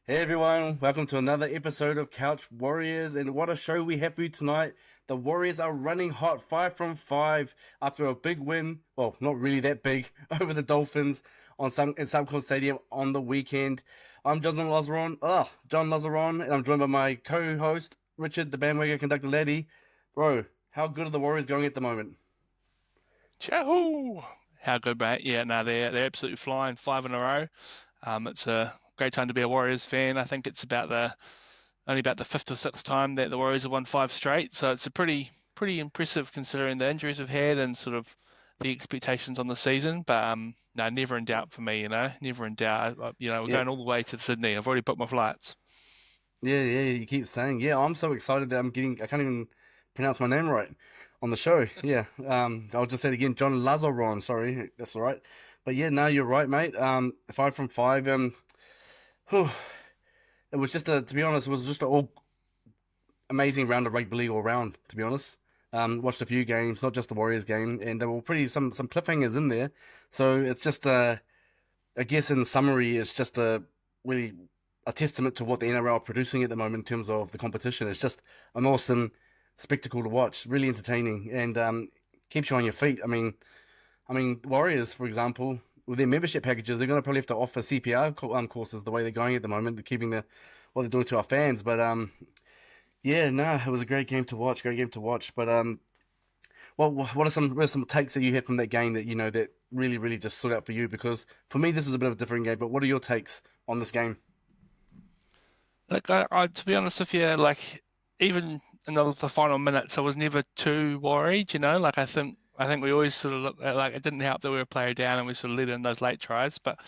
Hey everyone, welcome to another episode of Couch Warriors, and what a show we have for you tonight. The Warriors are running hot, 5 from 5 after a big win. Well, not really that big over the Dolphins in Suncorp Stadium on the weekend. I'm John Lazaron, and I'm joined by my co-host Richard, the bandwagon conductor laddie. Bro, how good are the Warriors going at the moment? Yahoo! How good, mate? Yeah, no, they're absolutely flying, five in a row. It's a great time to be a Warriors fan. I think it's about the only about the fifth or sixth time that the Warriors have won five straight, so it's a pretty impressive considering the injuries we've had and sort of the expectations on the season. But no, never in doubt for me. Never in doubt. We're Yeah, going all the way to Sydney. I've already booked my flights. yeah, you keep saying. Yeah, I'm so excited that I can't even pronounce my name right on the show. Yeah, I'll just say it again, John Lazaron. Sorry, that's all right. But yeah, no, you're right, mate. 5 from 5. Whew, it was to be honest, it was just an all amazing round of rugby league all round. To be honest, watched a few games, not just the Warriors game, and there were pretty some cliffhangers in there. So it's just I guess in summary, it's just a really a testament to what the NRL are producing at the moment in terms of the competition. It's just an awesome spectacle to watch, really entertaining, and keeps you on your feet. I mean, Warriors, for example, with their membership packages, they're going to probably have to offer CPR courses the way they're going at the moment, keeping what they're doing to our fans. But yeah, no, it was a great game to watch, great game to watch. But what are some takes that you had from that game that that really just stood out for you? Because for me, this was a bit of a different game. But what are your takes on this game? Like, to be honest with you, like even in the final minutes, I was never too worried. Like I think we always sort of look at, like it didn't help that we were a player down and we sort of let in those late tries. But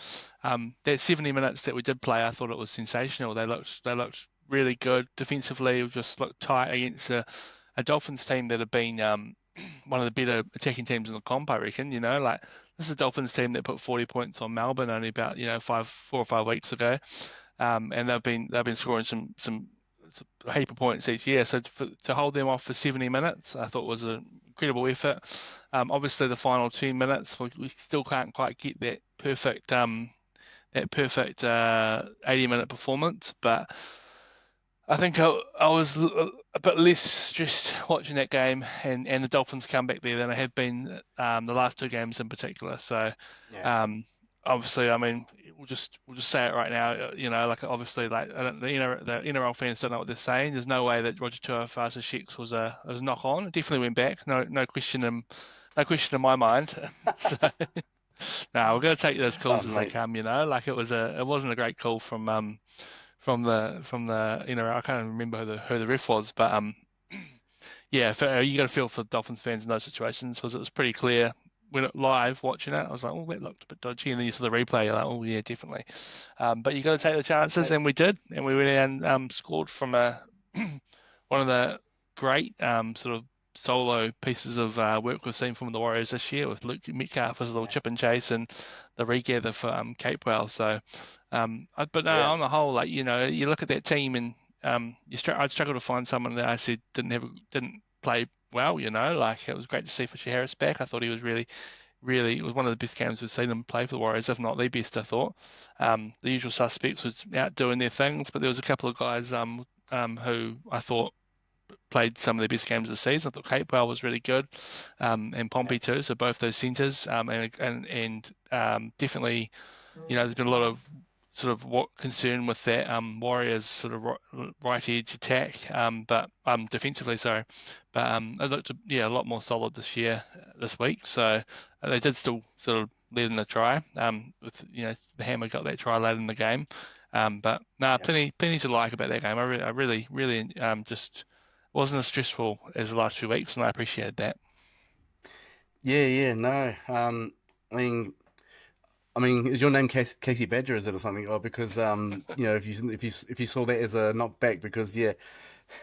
that 70 minutes that we did play, I thought it was sensational. They looked really good defensively. We just looked tight against a Dolphins team that have been one of the better attacking teams in the comp, I reckon. Like this is a Dolphins team that put 40 points on Melbourne only about 4 or 5 weeks ago. And they've been scoring some heap of points each year. So to hold them off for 70 minutes, I thought was an incredible effort. Obviously, the final 2 minutes, we still can't quite get that perfect 80-minute performance, but I think I was a bit less stressed watching that game and the Dolphins come back there than I have been the last two games in particular. So Yeah. um, obviously, I mean, we'll just say it right now. Like obviously, like I don't, the NRL fans don't know what they're saying. There's no way that Roger Tuivasa-Sheck's was a knock on. It definitely went back. No question in my mind. So no, we're going to take those Oh, calls as they mate. come. Like it wasn't a great call from the I can't even remember who the ref was, but yeah, you got to feel for Dolphins fans in those situations because it was pretty clear when it live watching it. I was like, oh, that looked a bit dodgy, and then you saw the replay, you're like, oh yeah, definitely. But you got to take the chances, Mate. and we did, and we went and scored from a one of the great sort of solo pieces of work we've seen from the Warriors this year with Luke Metcalf as a little Yeah. chip and chase and the regather for Capewell. So, but no, Yeah. on the whole, like you look at that team and I'd struggle to find someone that I said didn't play well. Like it was great to see Fisher Harris back. I thought he was really, it was one of the best games we've seen him play for the Warriors, if not the best. I thought the usual suspects was out doing their things, but there was a couple of guys who I thought played some of their best games of the season. I thought Capewell was really good, and Yeah. Pompey too. So both those centres, and definitely, there's been a lot of sort of what concern with that Warriors sort of right edge attack, but defensively, sorry, but it looked a lot more solid this week. So they did still sort of lead in the try. With the Hammer got that try late in the game. But no, Yeah. plenty to like about that game. I really just wasn't as stressful as the last few weeks, and I appreciated that. Yeah. No. I mean, is your name Casey Badger? Is it or something? Or because if you saw that as a knockback, because yeah,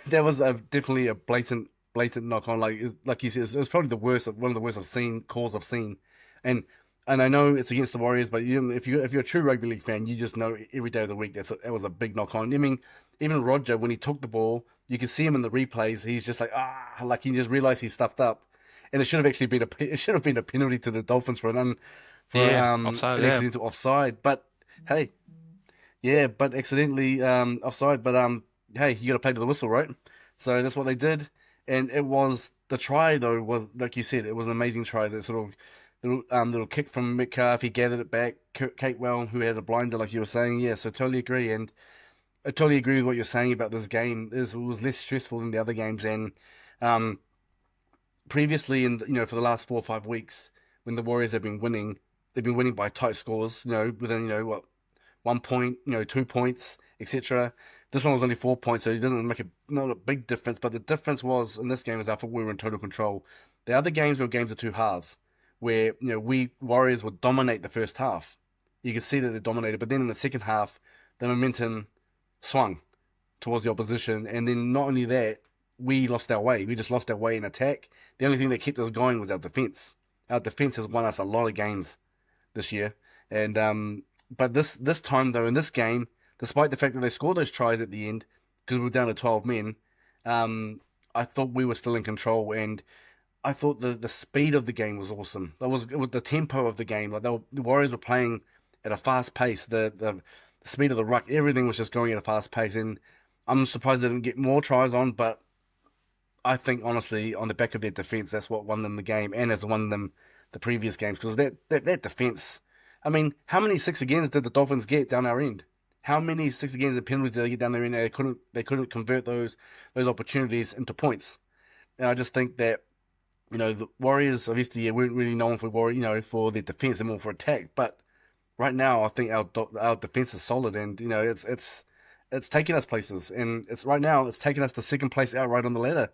that was definitely a blatant knock on. Like you said, it was probably one of the worst calls I've seen, and I know it's against the Warriors, but if you're a true rugby league fan, you just know every day of the week that was a big knock on. I mean, even Roger when he took the ball, you can see him in the replays. He's just like he just realized he stuffed up, and it should have been a penalty to the Dolphins for Yeah, offside. an Yeah, accidental offside. But hey, Yeah, but accidentally offside. But hey, you got to play to the whistle, right? So that's what they did, and it was the try though was like you said, it was an amazing try. That sort of little kick from Metcalf, he gathered it back. Catewell, who had a blinder, like you were saying, yeah. So totally agree, and I totally agree with what you're saying about this game. It was less stressful than the other games, and um, previously, for the last 4 or 5 weeks, when the Warriors have been winning, they've been winning by tight scores. Within what 1 point, 2 points, etc. This one was only 4 points, so it doesn't make not a big difference. But the difference was in this game is I thought we were in total control. The other games were games of two halves, where we Warriors would dominate the first half. You could see that they dominated, but then in the second half, the momentum swung towards the opposition, and then not only that, we lost our way. We just lost our way in attack. The only thing that kept us going was our defense. Our defense has won us a lot of games this year, and but this time though in this game, despite the fact that they scored those tries at the end because we were down to 12 men, um, I thought we were still in control, and I thought the speed of the game was awesome. That was with the tempo of the game. Like the Warriors were playing at a fast pace. The speed of the ruck, everything was just going at a fast pace, and I'm surprised they didn't get more tries on, but I think honestly, on the back of their defense, that's what won them the game, and has won them the previous games because that defense. I mean, how many six agains did the Dolphins get down our end? How many six agains and penalties did they get down their end? They couldn't convert those opportunities into points. And I just think that the Warriors obviously weren't really known for for their defense and more for attack, but right now I think our defense is solid, and it's taking us places, and it's right now it's taking us to second place outright on the ladder.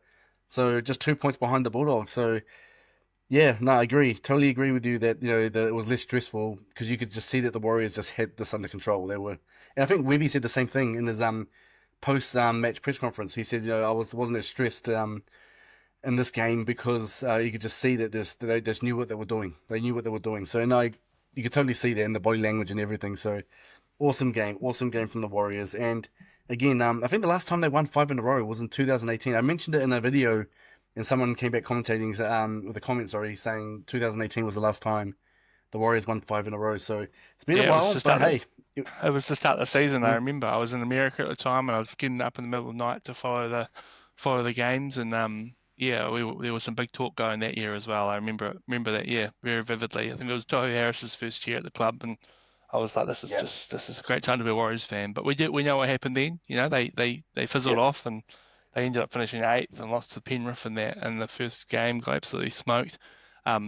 So just 2 points behind the Bulldogs. So yeah, no, I agree. Totally agree with you that that it was less stressful because you could just see that the Warriors just had this under control. They were, and I think Webby said the same thing in his post match press conference. He said, I wasn't as stressed in this game because you could just see that they just knew what they were doing. They knew what they were doing. So no, you could totally see that in the body language and everything. So awesome game from the Warriors. And again, I think the last time they won five in a row was in 2018. I mentioned it in a video, and someone came back commentating with a comment, sorry, saying 2018 was the last time the Warriors won five in a row. So it's been a Yeah, it was while, to but start hey, it was the start of the season. I mm, remember I was in America at the time, and I was getting up in the middle of the night to follow the games, and yeah, there was some big talk going that year as well. I remember that year very vividly. I think it was Joe Harris's first year at the club, and I was like, yeah, this is a great time to be a Warriors fan. But we know what happened then. They fizzled yeah, off, and they ended up finishing eighth and lost to Penrith in that in the first game, got absolutely smoked.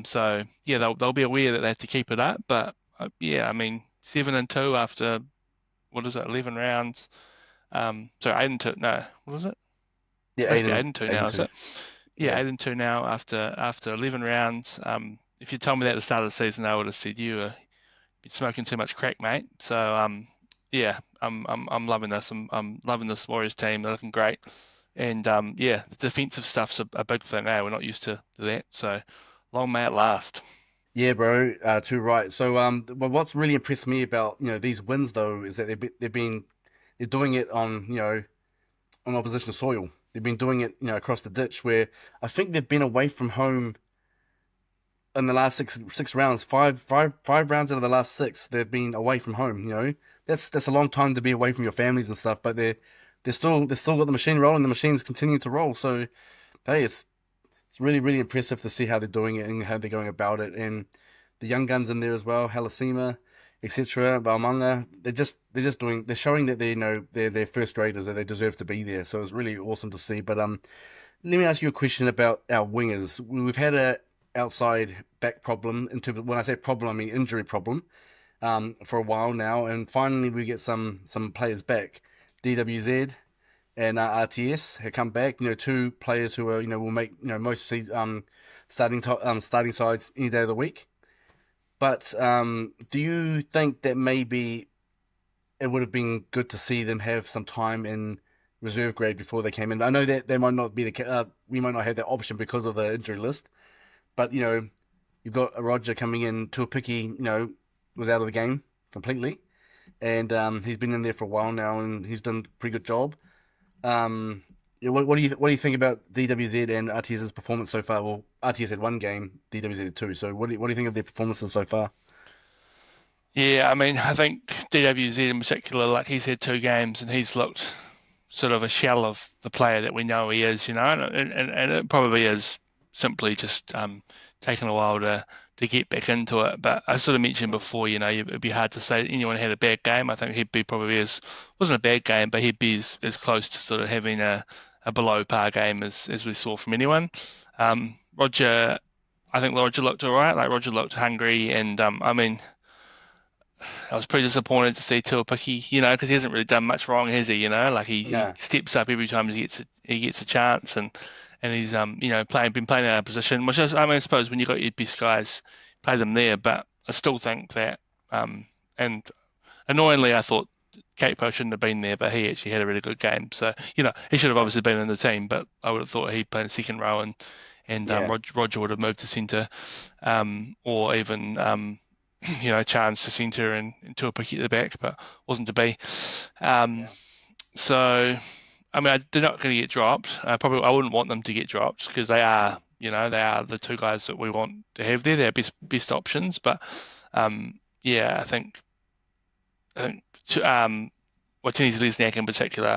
So yeah, they'll be aware that they have to keep it up. But yeah, I mean 7-2 after what is it, 11 rounds? Sorry, 8-2. No, what is it? yeah, Must be 8-2 eight now, and is two, it? Yeah, yeah. 8-2 now after 11 rounds. If you told me that at the start of the season, I would have said you were been smoking too much crack, mate. So yeah, I'm loving this. I'm loving this Warriors team. They're looking great, and yeah, the defensive stuff's a big thing. We're not used to that, so long may it last. Yeah, bro, too right. So, but what's really impressed me about these wins though is that they're doing it on on opposition soil. They've been doing it across the ditch where I think they've been away from home in the last six rounds. Five rounds out of the last six they've been away from home. That's a long time to be away from your families and stuff. But they're still got the machine rolling. The machine's continuing to roll. So hey, it's really, really impressive to see how they're doing it and how they're going about it. And the young guns in there as well, Halasima, etc., Baumanga, they're showing that they're first graders, that they deserve to be there. So it's really awesome to see. But let me ask you a question about our wingers. We've had a outside back problem in terms of, when I say problem, I mean injury problem, for a while now, and finally we get some players back. DWZ and RTS have come back. Two players who are will make most starting sides any day of the week. But do you think that maybe it would have been good to see them have some time in reserve grade before they came in? I know that they might not be we might not have that option because of the injury list, but you've got a Roger coming in. Tuapiki, was out of the game completely, and he's been in there for a while now, and he's done a pretty good job. Yeah, what do you think about DWZ and RTS's performance so far? Well, RTS had one game, DWZ had two. So what do you think of their performances so far? Yeah, I mean, I think DWZ in particular, like he's had 2 games and he's looked sort of a shell of the player that we know he is, and it probably is simply just taking a while to get back into it. But I sort of mentioned Mm. before, it'd be hard to say anyone had a bad game. I think he'd be probably as wasn't a bad game, but he'd be as close to sort of having a below par game as we saw from anyone. Roger, I think Roger looked all right. Like Roger looked hungry, and I mean. I was pretty disappointed to see Tuapiki, because he hasn't really done much wrong, has he? Like he No, steps up every time he gets a chance, and he's been playing out of position, which is, I mean, I suppose when you got your best guys, play them there. But I still think that, and annoyingly, I thought Capo shouldn't have been there, but he actually had a really good game. So he should have yeah, obviously been in the team, but I would have thought he'd play in the second row, and yeah, Roger would have moved to centre, or even. Chance to centre and Tuapiki at the back, but wasn't to be. Um, yeah, so, I mean, they're not going to get dropped. Probably, I wouldn't want them to get dropped because they are the 2 guys that we want to have there. They're best options. But yeah, I think Watini's Lesniak in particular,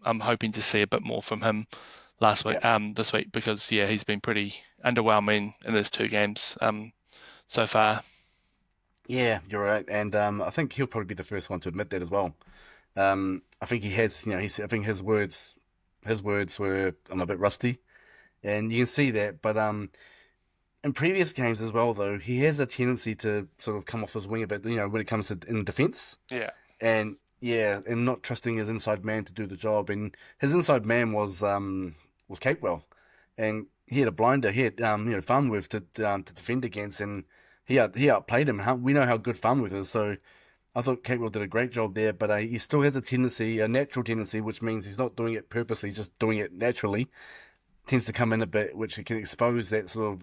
I'm hoping to see a bit more from him yeah. this week because yeah, he's been pretty underwhelming in his 2 games so far. Yeah, you're right, and I think he'll probably be the first one to admit that as well. I think he has, I think his words were, "I'm a bit rusty," and you can see that. But in previous games as well, though, he has a tendency to sort of come off his wing a bit, when it comes to in defense. Yeah. And yeah, and not trusting his inside man to do the job. And his inside man was Capewell, and he had a blinder. He had Farnworth to defend against, and he outplayed him. We know how good Farnworth is, so I thought Capewell did a great job there. But he still has a tendency, a natural tendency, which means he's not doing it purposely, he's just doing it naturally. Tends to come in a bit, which can expose that sort of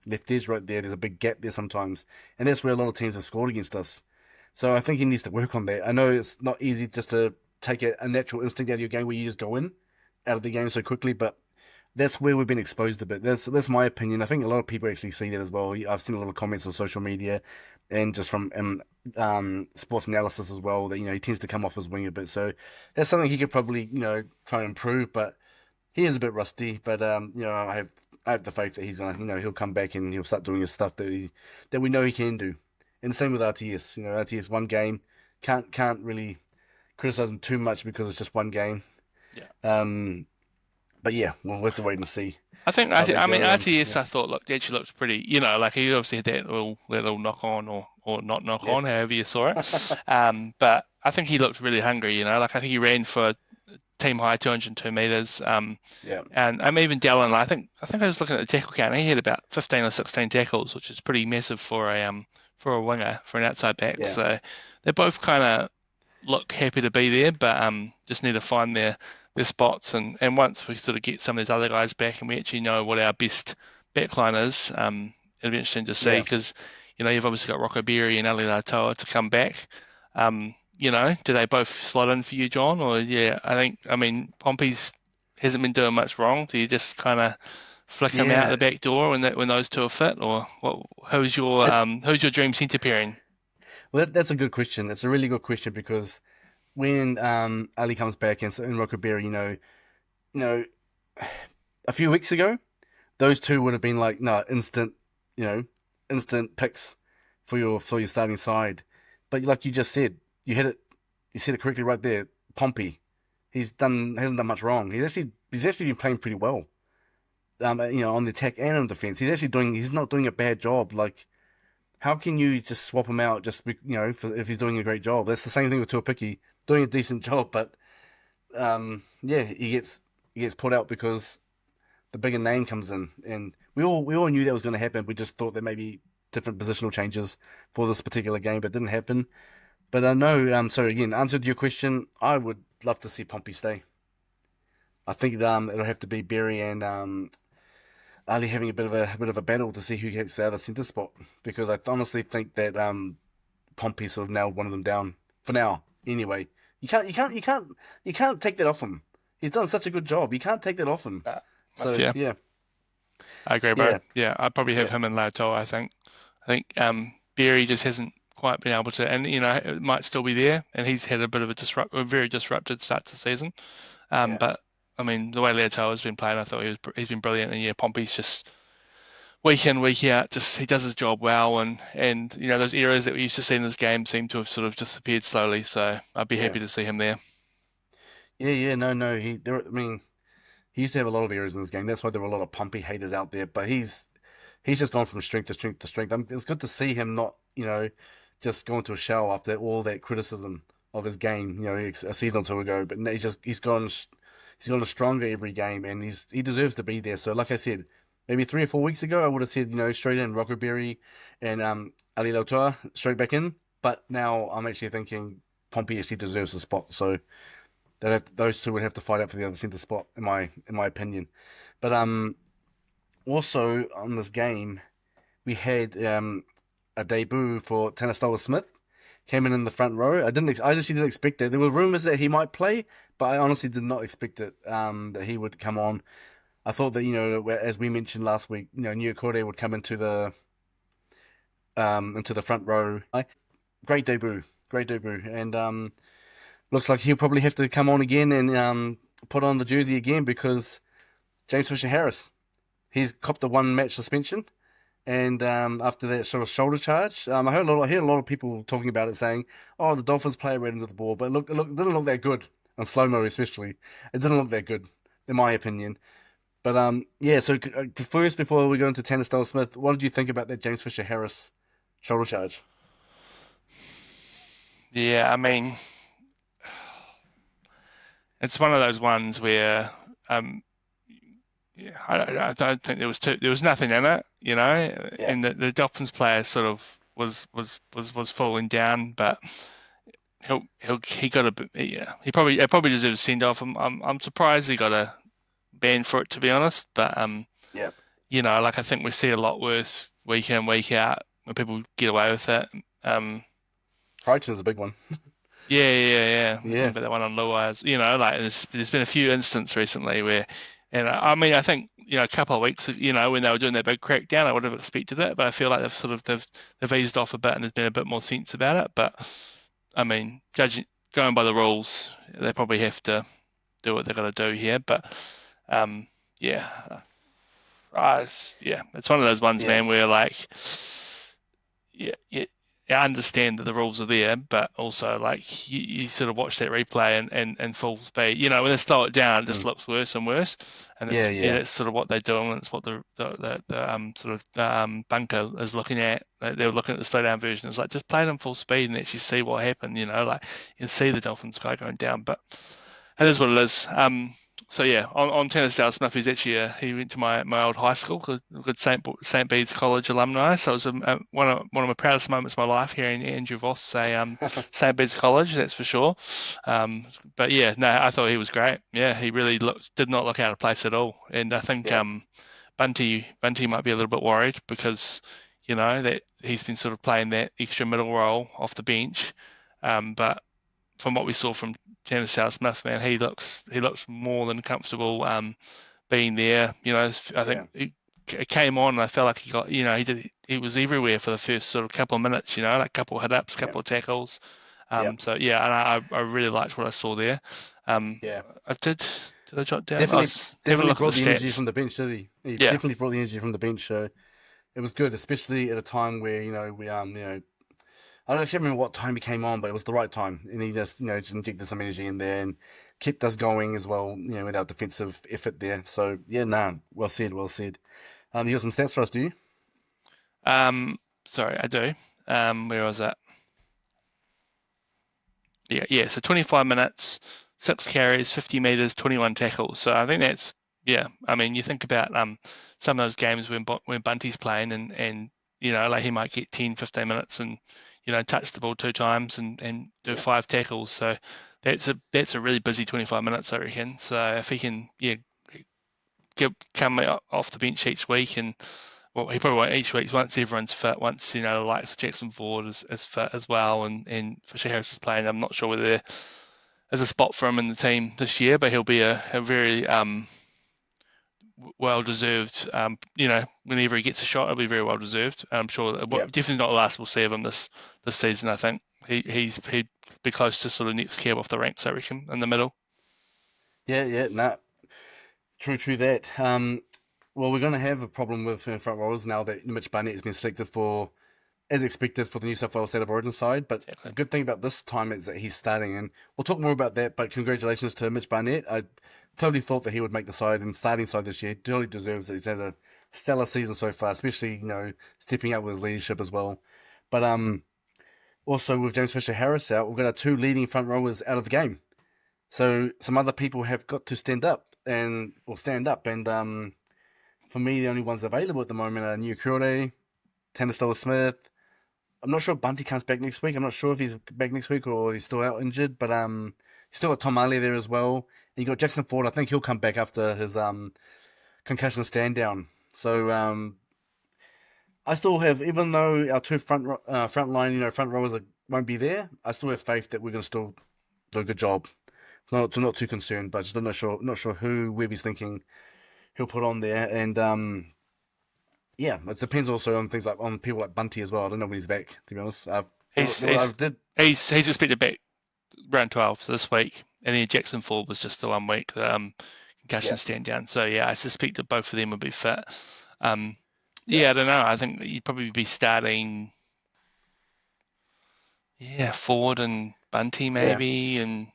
left edge right there. There's a big gap there sometimes, and that's where a lot of teams have scored against us. So I think he needs to work on that. I know it's not easy just to take a natural instinct out of your game where you just go in out of the game so quickly, but that's where we've been exposed a bit. That's my opinion. I think a lot of people actually see that as well. I've seen a lot of comments on social media and just from sports analysis as well that he tends to come off his wing a bit. So that's something he could probably try and improve, but he is a bit rusty. But I have the faith that he's gonna he'll come back and he'll start doing his stuff that we know he can do. And the same with RTS. RTS one game can't really criticize him too much because it's just one game. Yeah. Um, but yeah, we'll have to wait and see I think how they I mean go. RTS. Yeah, I thought actually looked pretty. Like he obviously had that little knock on or not knock yeah, on, however you saw it. But I think he looked really hungry. Like I think he ran for team high 202 meters. yeah, And even Dallin. I think I was looking at the tackle count. He had about 15 or 16 tackles, which is pretty massive for a winger for an outside back. yeah, So they both kind of look happy to be there, but just need to find their spots. And once we sort of get some of these other guys back and we actually know what our best backline is, it'll be interesting to see yeah. because you've obviously got Rocco Berry and Ali Latoa to come back. Do they both slot in for you, John? Or yeah, I mean Pompey's hasn't been doing much wrong. Do you just kind of flick him out the Yeah. back door when those two are fit, or what? Who's your dream centre pairing? Well, that's a good question. It's a really good question because when Ali comes back and Rocco Berry, you know, a few weeks ago, those two would have been like no instant, you know, instant picks for your starting side. But like you just said, you said it correctly right there. Pompey, hasn't done much wrong. He's actually been playing pretty well. On the attack and on defense, he's not doing a bad job. Like, how can you just swap him out if he's doing a great job? That's the same thing with Tuapiki, doing a decent job, but yeah, he gets put out because the bigger name comes in, and we all knew that was going to happen. We just thought there may be different positional changes for this particular game, but it didn't happen. But I know. So again, answer to your question, I would love to see Pompey stay. I think it'll have to be Berry and Ali having a bit of a battle to see who gets the other centre spot because I honestly think that Pompey sort of nailed one of them down for now. Anyway, you can't take that off him. He's done such a good job. You can't take that off him. So Yeah, yeah, I agree, bro. yeah, Yeah, I'd probably have yeah, him and Lato. I think Berry just hasn't quite been able to, and it might still be there. And he's had a bit of a very disrupted start to the season. Yeah, But I mean, the way Leotoa has been playing, I thought he's been brilliant. And yeah, Pompey's just week in, week out, just he does his job well, and those errors that we used to see in his game seem to have sort of disappeared slowly. So I'd be yeah, happy to see him there. yeah. No, no. I mean, he used to have a lot of errors in this game. That's why there were a lot of Pompey haters out there. But he's just gone from strength to strength to strength. It's good to see him not, just go into a shell after all that criticism of his game, a season or two ago. But he's gotten stronger every game, and he deserves to be there. So, like I said, maybe 3 or 4 weeks ago, I would have said, straight in Rockerberry and Ali Lautoa straight back in. But now I'm actually thinking Pompey actually deserves the spot. So those two would have to fight out for the other centre spot, in my opinion. But also on this game, we had a debut for Tanastawa Smith. Came in the front row. I just didn't expect it. There were rumors that he might play, but I honestly did not expect it. That he would come on. I thought that as we mentioned last week, Nyakore would come into the front row. Great debut, and looks like he'll probably have to come on again and put on the jersey again because James Fisher Harris, he's copped a 1 match suspension. And after that sort of shoulder charge, I heard a lot of people talking about it, saying, "Oh, the Dolphins player ran into the ball," but it didn't look that good on slow mo, especially. It didn't look that good, in my opinion. But yeah. So first, before we go into Tanner Smith, what did you think about that James Fisher Harris shoulder charge? Yeah, I mean, it's one of those ones where um, yeah, I don't think there was nothing in it, Yeah, and the Dolphins player sort of was falling down, but he got a bit, yeah, he probably deserves a send off. I'm surprised he got a ban for it, to be honest, but yeah. like I think we see a lot worse week in, week out when people get away with it. Um, Crichton's a big one. yeah. I Yeah, think about that one on Luai's. Like there's been a few instances recently where, and I mean, I think a couple of weeks, when they were doing that big crackdown, I would have expected it, but I feel like they've eased off a bit and there's been a bit more sense about it. But I mean, judging going by the rules, they probably have to do what they've got to do here. But yeah, it's one of those ones, yeah, man, where like yeah, I understand that the rules are there, but also like you sort of watch that replay and full speed. When they slow it down, it just mm. looks worse and worse, and Yeah, yeah, it's sort of what they're doing. And it's what the sort of bunker is looking at. They were looking at the slow down version. It's like just play it in full speed and actually see what happened. Like you can see the Dolphins guy going down, but it is what it is. So yeah, on tennis, Dale Smith, he went to my old high school, good St. Bede's College alumni. So it was one of my proudest moments of my life hearing Andrew Voss say St. Bede's College, that's for sure. But yeah, no, I thought he was great. Yeah, he really did not look out of place at all. And I think yeah, Bunty might be a little bit worried because that he's been sort of playing that extra middle role off the bench. But from what we saw from James Smith, man, he looks more than comfortable being there. I yeah, think he came on and I felt like he got, he was everywhere for the first sort of couple of minutes, like a couple of hit ups, yeah, couple of tackles. yeah, So yeah, and I really liked what I saw there. Um, yeah. I did I jot down? I Definitely, was having a definitely look at the brought the energy stats. from the bench, did he? He Yeah, definitely brought the energy from the bench. So it was good, especially at a time where I don't actually remember what time he came on, but it was the right time, and he just injected some energy in there and kept us going as well. With our defensive effort there. So yeah, nah, well said, well said. You got some stats for us, do you? sorry, I do. Where was that? Yeah. So 25 minutes, 6 carries, 50 meters, 21 tackles. So I think that's yeah. I mean, you think about some of those games when Bunty's playing and like he might get 10, 15 minutes and touch the ball 2 times and do Yeah, 5 tackles. So that's a really busy 25 minutes, I reckon. So if he can come off the bench each week and well, he probably won't each week once everyone's fit, once the likes of Jackson Ford is fit as well, and Fisher Harris is playing. I'm not sure whether there's a spot for him in the team this year, but he'll be a very well deserved. Whenever he gets a shot, it'll be very well deserved. I'm sure Yeah, definitely not the last we'll see of him this season. I think he'd be close to sort of next cab off the ranks. I reckon in the middle. yeah, nah, true that. Well, we're going to have a problem with front rowers now that Mitch Barnett has been selected for, as expected, for the New South Wales State of Origin side. But the Exactly. good thing about this time is that he's starting, and we'll talk more about that. But congratulations to Mitch Barnett. I totally thought that he would make the side and starting side this year. Totally deserves it. He's had a stellar season so far, especially stepping up with his leadership as well. But also with James Fisher Harris out, we've got our two leading front rowers out of the game. So some other people have got to stand up. And for me, the only ones available at the moment are New Kure, Tanner Smith. I'm not sure if Bunty comes back next week. I'm not sure if he's back next week or he's still out injured. But you still got Tom Ali there as well. And you got Jackson Ford. I think he'll come back after his concussion stand down. So I still have, even though our two front line, front rowers won't be there, I still have faith that we're going to still do a good job. Not too concerned, but just not sure who Webby's thinking he'll put on there, and yeah, it depends also on things like on people like Bunty as well. I don't know when he's back. To be honest, He's I he's did, he's expected back round 12 so this week, and then Jackson Ford was just the 1 week concussion yeah, stand down. So yeah, I suspect that both of them will be fit. yeah, Yeah, I don't know. I think you'd probably be starting, yeah, Ford and Bunty yeah. maybe, and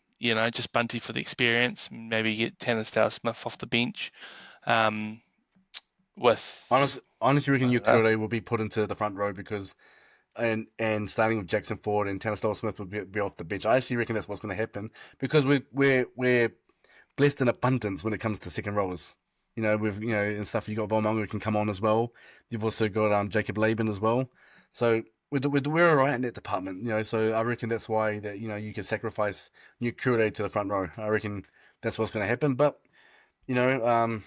just Bunty for the experience. Maybe get Tanner Smith off the bench um, with Honestly, reckon I don't know. Ukure will be put into the front row because and starting with Jackson Ford and Tanner Smith will be off the bench. I actually reckon that's what's going to happen because we're blessed in abundance when it comes to second rowers. With and stuff. You got Volmonga who can come on as well. You've also got Jacob Laban as well. So we're all right in that department. So I reckon that's why that you can sacrifice New Kure to the front row. I reckon that's what's going to happen. But you know,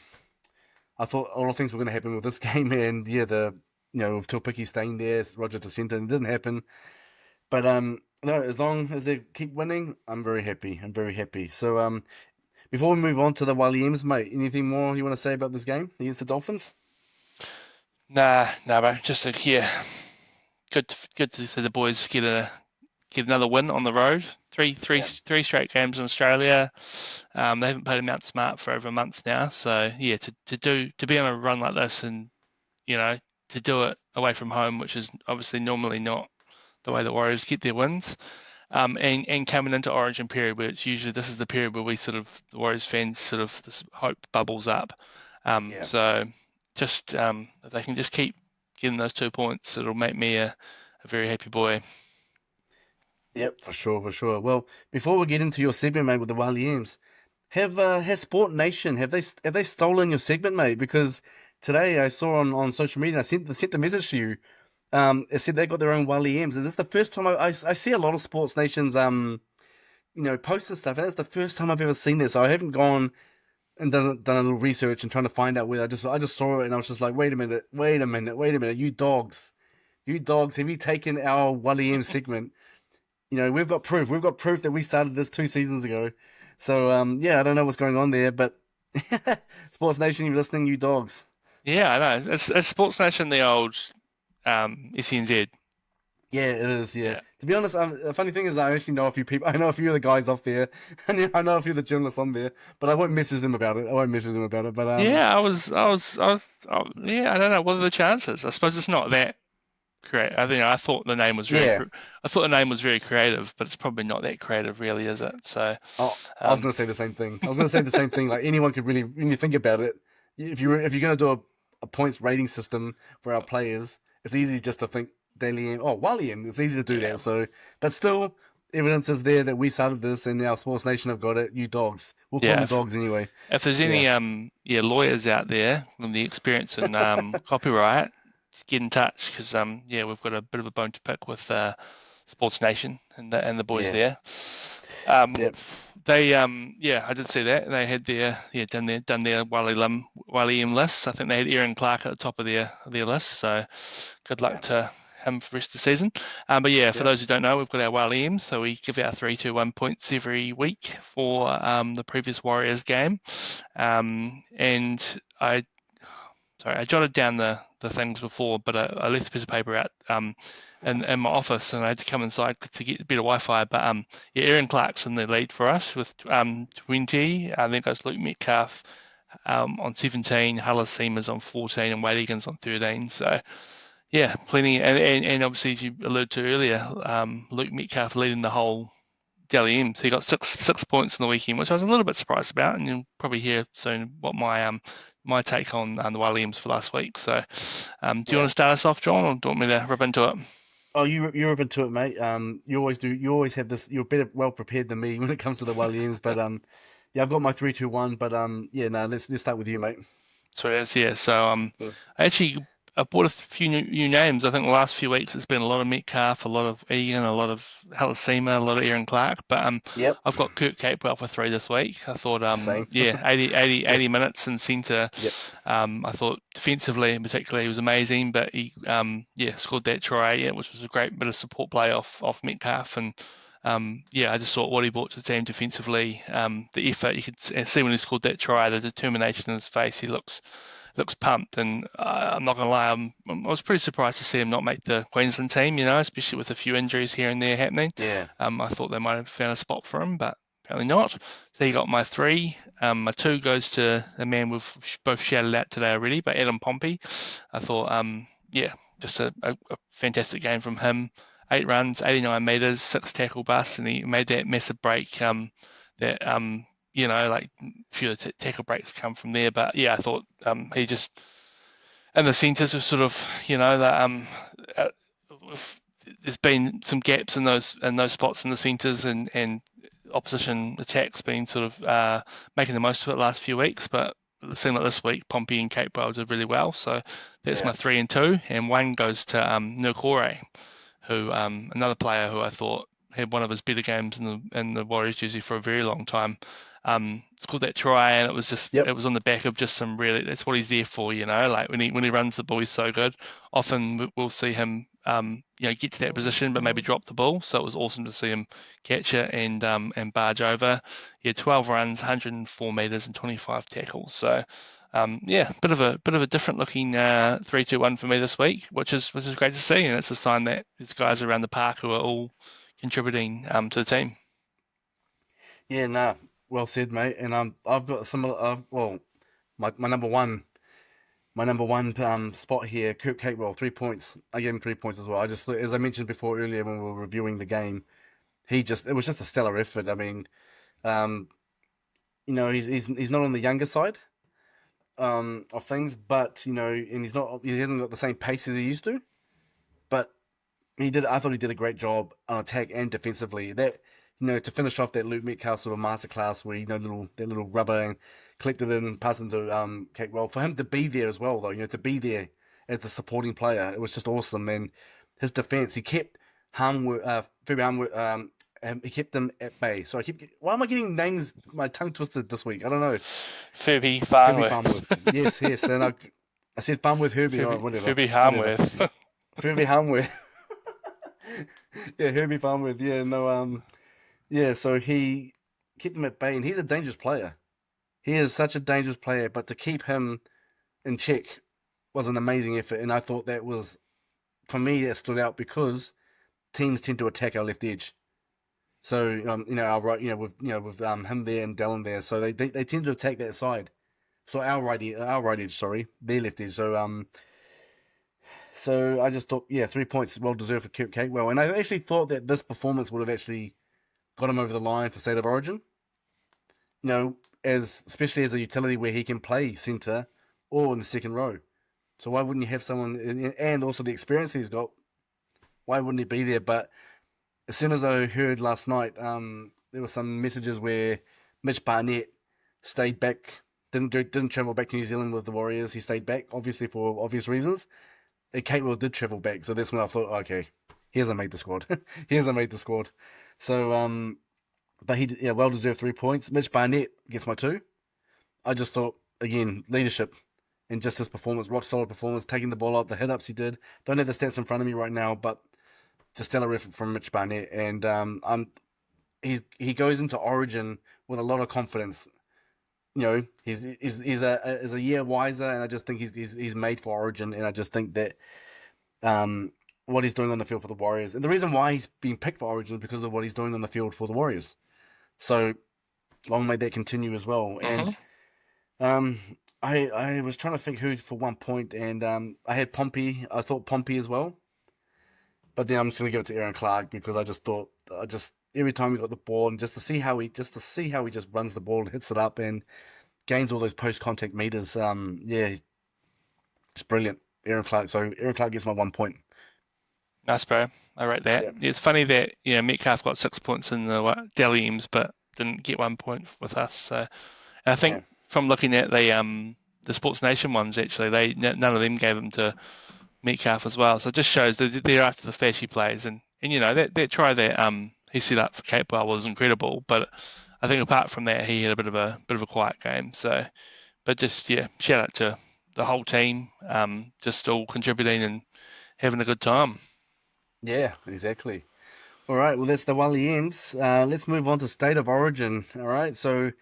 I thought a lot of things were going to happen with this game, and yeah, with Tupiki staying there, Roger to centre, it didn't happen. But no, as long as they keep winning, I'm very happy. I'm very happy. So before we move on to the Ems, mate, anything more you want to say about this game against the Dolphins? Nah, bro. Just yeah, good to see the boys get another win on the road. Yeah, Three straight games in Australia. They haven't played in Mount Smart for over a month now. So yeah, to be on a run like this and you know to do it away from home, which is obviously normally not the way the Warriors get their wins. And coming into Origin period where it's usually this is the period where we sort of the Warriors fans sort of this hope bubbles up. yeah. So just if they can just keep getting those 2 points, it'll make me a very happy boy. Yep, for sure, for sure. Well, before we get into your segment, mate, with the Ems, has Sport Nation have they stolen your segment, mate? Because today I saw on social media, I sent a message to you. It said they got their own Ems, and this is the first time I see a lot of Sports Nations posts and stuff, and that's the first time I've ever seen this. So I haven't gone and done a little research and trying to find out where I just saw it and I was just like, wait a minute, you dogs, have you taken our Em segment? We've got proof. We've got proof that we started this 2 seasons ago. So yeah, I don't know what's going on there, but Sports Nation, you're listening, you dogs. Yeah, I know. It's Sports Nation, the old SNZ. Yeah, it is. Yeah. Yeah. To be honest, the funny thing is, I actually know a few people. I know a few of the guys off there, and I know a few of the journalists on there. But I won't message them about it. I won't message them about it. But Yeah, yeah, I don't know. What are the chances? I suppose it's not that creative. I thought the name was yeah. I thought the name was very creative, but it's probably not that creative, really, is it? So, Oh, I was um, gonna say the same thing. I was gonna say the same thing. Like anyone could really, when you think about it, if you're gonna do a points rating system for our players, it's easy just to think Daly and Wally and it's easy to do yeah, that. So, but still, evidence is there that we started this and our Sports Nation have got it. You dogs, we'll call yeah. them dogs anyway. If there's Yeah, any lawyers out there with the experience in copyright, get in touch because yeah, we've got a bit of a bone to pick with Sports Nation and the boys yeah, there. Um, yep, they yeah, I did see that they had done their Wally M lists. I think they had Aaron Clark at the top of their list. So good luck yeah. to him for the rest of the season. But yeah, for Yep. those who don't know, we've got our Wally so we give out 3-2-1 points every week for the previous Warriors game. And I jotted down the things before, but I left the piece of paper out in my office, and I had to come inside to get better Wi-Fi. But yeah, Aaron Clark's in the lead for us with 20. I think that's Luke Metcalf on 17, Hallis Seamers on 14, and Wade Egan's on 13. So yeah, plenty. And obviously, as you alluded to earlier, Luke Metcalf leading the whole Dally M. So he got six points in the weekend, which I was a little bit surprised about, and you'll probably hear soon what my take on the Wally M's for last week. So, do you want Yeah. to start us off, John, or do you want me to rip into it? Oh, you're open to it, mate. You always do. You always have this. You're better well prepared than me when it comes to the Williams. But yeah, I've got my 3-2-1. But yeah, no, let's start with you, mate. So it is, yeah. So Cool. I bought a few new names. I think the last few weeks it's been a lot of Metcalf, a lot of Egan, a lot of Halasima, a lot of Aaron Clark. But Yep. I've got Kurt Capewell for 3 this week. I thought Same. yeah, 80, 80, Yep. 80 minutes in centre. Yep. I thought defensively in particular he was amazing, but he yeah scored that try, yeah, which was a great bit of support play off Metcalf. And yeah, I just thought what he brought to the team defensively, the effort you could see when he scored that try, the determination in his face. He looks pumped, and I'm not gonna lie, I was pretty surprised to see him not make the Queensland team. Especially with a few injuries here and there happening. Yeah. I thought they might have found a spot for him, but apparently not. So he got my 3. My 2 goes to a man we've both shouted out today already, but Adam Pompey. I thought, yeah, just a fantastic game from him. 8 runs, 89 meters, 6 tackle busts, and he made that massive break. That like a few of the tackle breaks come from there. But yeah, I thought he just and the centres were sort of that uh, there's been some gaps in those spots in the centres, and opposition attacks been sort of making the most of it last few weeks. But it seemed like this week Pompey and Capewell did really well. So that's Yeah. my 3 and 2, and 1 goes to Nukore, who another player who I thought had one of his better games in the Warriors jersey for a very long time. Scored that try, and Yep. it was on the back of just some really, that's what he's there for, like when he runs the ball, he's so good. Often we'll see him get to that position but maybe drop the ball. So it was awesome to see him catch it and barge over. He had 12 runs, 104 meters, and 25 tackles. So yeah, bit of a different looking 3-2-1 for me this week, which is great to see, and it's a sign that there's guys around the park who are all contributing to the team. Yeah. Nah. Well said, mate. And I've got similar. Well, my number one. My number one spot here, Kirk Capewell, 3 points. I gave him 3 points as well. I just, as I mentioned before earlier when we were reviewing the game, it was just a stellar effort. I mean, um, he's not on the younger side of things, but and he hasn't got the same pace as he used to. But I thought he did a great job on attack and defensively. That to finish off that Luke Metcalf sort of masterclass where that little rubber and collected it and passed into Capewell. For him to be there as well, though, to be there as the supporting player, it was just awesome. And his defense, he kept Phoebe Harmwood, he kept them at bay. So why am I getting names? My tongue twisted this week. I don't know. Phoebe Herbie Farnworth. Farmworth. Yes, yes. And I said Farmworth Herbie or whatever, Phoebe whatever. Harmworth. Herbie Harmworth. Yeah, Herbie Farmworth. Yeah, no, yeah. So he kept him at bay, and he's a dangerous player. He is such a dangerous player, but to keep him in check was an amazing effort, and I thought that was, for me, that stood out because teams tend to attack our left edge. So our right, with him there and Dallin there, so they tend to attack that side. So our right edge, sorry, their left edge. So I just thought, yeah, 3 points well deserved for Kirk Capewell, and I actually thought that this performance would have actually got him over the line for State of Origin. As especially as a utility where he can play centre or in the second row. So why wouldn't you have someone, and also the experience he's got? Why wouldn't he be there? But as soon as I heard last night, there were some messages where Mitch Barnett stayed back, didn't travel back to New Zealand with the Warriors. He stayed back, obviously for obvious reasons. And Catewell did travel back, so that's when I thought, okay, he hasn't made the squad. He hasn't made the squad. So, but he well deserved 3 points. Mitch Barnett gets my 2. I just thought again leadership. and just his performance, rock solid performance, taking the ball out, the hit ups he did. Don't have the stats in front of me right now, but just stellar effort from Mitch Barnett, and he goes into Origin with a lot of confidence. You know, he's a year wiser, and I just think he's made for Origin, and I just think that um what he's doing on the field for the Warriors, and the reason why he's being picked for Origin is because of what he's doing on the field for the Warriors. So long may that continue as well. Hmm. And um, I was trying to think who for one point, and I had Pompey. I thought Pompey as well, but then I'm just gonna give it to Aaron Clark because I just thought I just every time he got the ball and just to see how he just runs the ball and hits it up and gains all those post contact meters. Yeah, it's brilliant, Aaron Clark. So Aaron Clark gets my 1 point. Nice, bro. I rate that. Yeah, It's funny that Metcalf got 6 points in the Dally M's, but didn't get 1 point with us. So and I yeah, think from looking at the Sports Nation ones, actually, none of them gave them to Metcalf as well. So it just shows that they're after the flashy plays, and that try that he set up for Capewell was incredible. But I think apart from that, he had a bit of a quiet game. So, but just shout out to the whole team, just all contributing and having a good time. yeah, exactly. All right, well that's the Wally M's. Let's move on to State of Origin. All right, so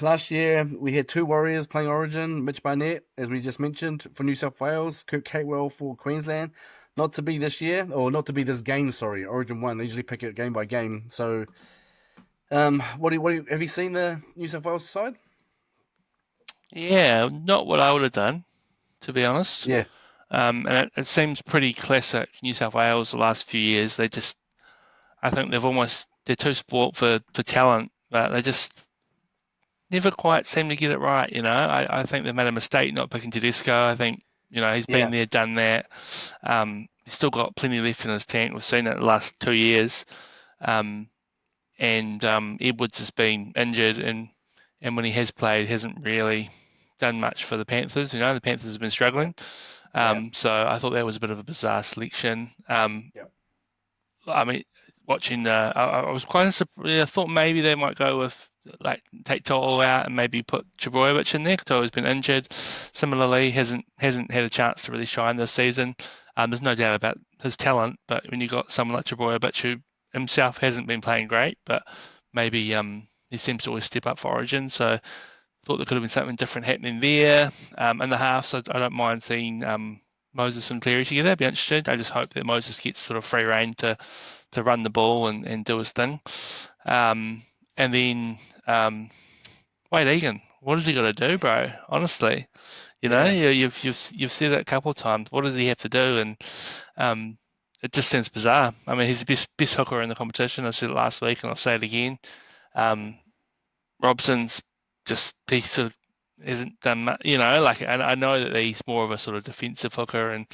last year we had two Warriors playing Origin, Mitch Barnett, as we just mentioned, for New South Wales, Kurt Catewell for Queensland. Not to be this year, or not to be this game, sorry, Origin 1. They usually pick it game by game. So, have you seen the New South Wales side? Yeah, not what I would have done, to be honest. Yeah, And it seems pretty classic New South Wales the last few years. I think they're too sport for talent, but they just never quite seem to get it right. I think they've made a mistake not picking Tedesco. I think he's been yeah, there, done that. He's still got plenty left in his tank. We've seen it the last 2 years. Um, and Edwards has been injured, and when he has played, hasn't really done much for the Panthers. The Panthers have been yeah, struggling. yeah, So I thought that was a bit of a bizarre selection. yeah, I mean, watching, I was quite surprised. I thought maybe they might go with like take Toto out and maybe put Trebojevic in there. Toto's been injured. Similarly, hasn't had a chance to really shine this season. There's no doubt about his talent, but when you got someone like Trebojevic who himself hasn't been playing great, but maybe he seems to always step up for Origin. So thought there could have been something different happening there in the half. So I don't mind seeing Moses and Cleary together. I'd be interested. I just hope that Moses gets sort of free reign to run the ball and do his thing. Um, and then Wade Egan, what has he got to do, bro? Honestly, yeah, you've said it a couple of times. What does he have to do? And um, it just seems bizarre. I mean, he's the best hooker in the competition. I said it last week, and I'll say it again. Um, Robson's just he sort of hasn't done much, Like I know that he's more of a sort of defensive hooker,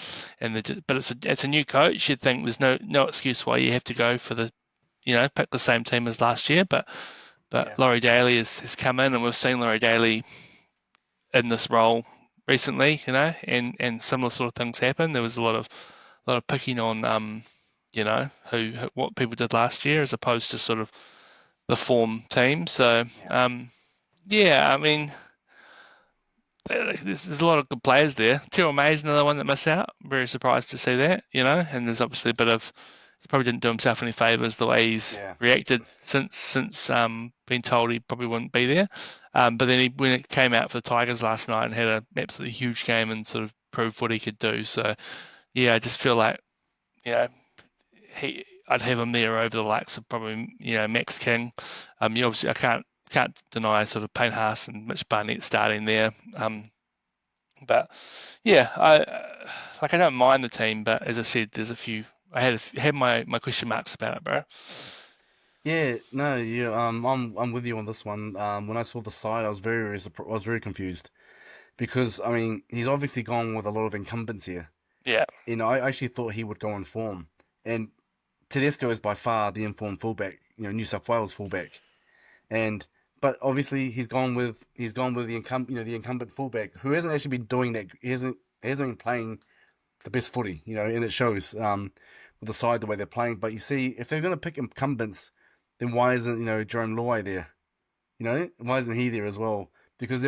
but it's a new coach. You'd think there's no excuse why you have to go for pick the same team as last year, but yeah, Laurie Daly has come in, and we've seen Laurie Daly in this role recently, and similar sort of things happen. There was a lot of picking on who what people did last year as opposed to sort of the form team. So yeah, yeah, I mean, there's a lot of good players there. Terrell May's another one that missed out. I'm very surprised to see that, And there's obviously a bit of he probably didn't do himself any favours the way he's yeah, reacted since being told he probably wouldn't be there. But then when it came out for the Tigers last night and had an absolutely huge game and sort of proved what he could do. So yeah, I just feel like you know I'd have him there over the likes of probably Max King. Obviously I can't deny sort of Payne Haas and Mitch Barnett starting there. But yeah, I don't mind the team, but as I said, there's a few. I had my question marks about it, bro. yeah. No, yeah. I'm with you on this one. When I saw the side, I was I was very confused because I mean he's obviously gone with a lot of incumbents here. Yeah, I actually thought he would go in form, and Tedesco is by far the informed fullback. New South Wales fullback, and but obviously he's gone with the incumbent fullback who hasn't actually been doing that. He hasn't been playing the best footy, and it shows with the side the way they're playing. But you see, if they're going to pick incumbents, then why isn't Jerome Luai there? Why isn't he there as well? Because